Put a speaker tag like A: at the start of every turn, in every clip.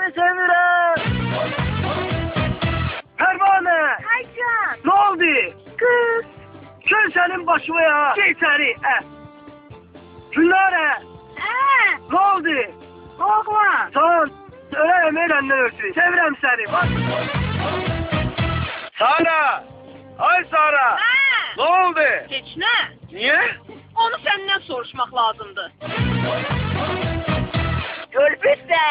A: seni sevirəm. Pərvanə.
B: Ay can.
A: Ne oldu?
B: Kız.
A: Gel senin başıma ya. Gel içeri. Gülnare. Ne oldu?
B: Oğlan.
A: Sen öyle emeğinden örsün. Sevirəm seni. Bak. Sara. Ay Sara. Ne oldu?
B: Heç nə?
A: Niye?
B: Onu səndən soruşmaq lazımdır.
C: Gülbüzde.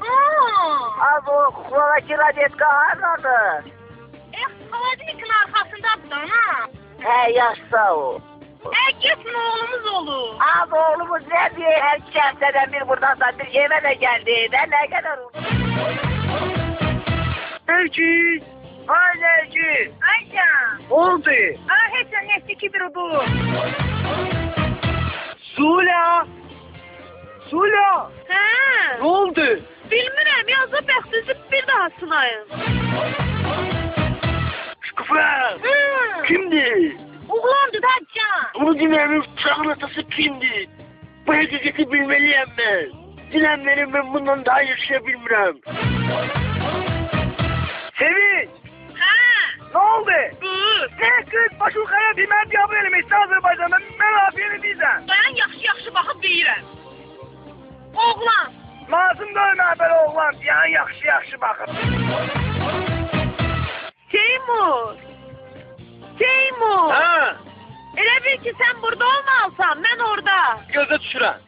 B: Aa.
C: Bu kukuladaki radyetka hardadır?
B: Xaladekin arxasındadır ana.
C: He yaşsa o.
B: Kesin oğlumuz olur.
C: Abi oğlumuz ne diye her iki haftadan bir buradan bir eve de geldi. Ben ne kadar oldu?
A: Nergis. Ay Nergis.
B: Ay can.
A: Ne oldu?
B: Heç nə nefti ki bir odur.
A: Sula. Sula.
B: Hə.
A: Ne oldu?
B: Bilmirəm, yazı bəxtinizi bir daha sınayın.
A: Şükufem.
B: Hı.
A: Kimdi?
B: Oğlandı da can.
A: Onu dinlemin uşağın atası kimdi? Bu hakikati bilmeliyim ben. Dilenmenin ben bundan daha yaşayabilmirəm. Sevinç.
B: Hə.
A: Ne oldu?
B: Kız.
A: Ne kız? Başı yukarıya bir mert yapı eləmək Azərbaycan'da. Ben afiyeni deyirəm.
B: Dayan yaxşı-yaxşı baxıb deyirəm. Oğlan.
A: Lazım görmə belə oğlan. Yani yaxşı baxın.
B: Teymur. Teymur.
A: Ha?
B: Elə bil ki, sən burada olmalısan, mən orada.
A: Gözə düşürəm.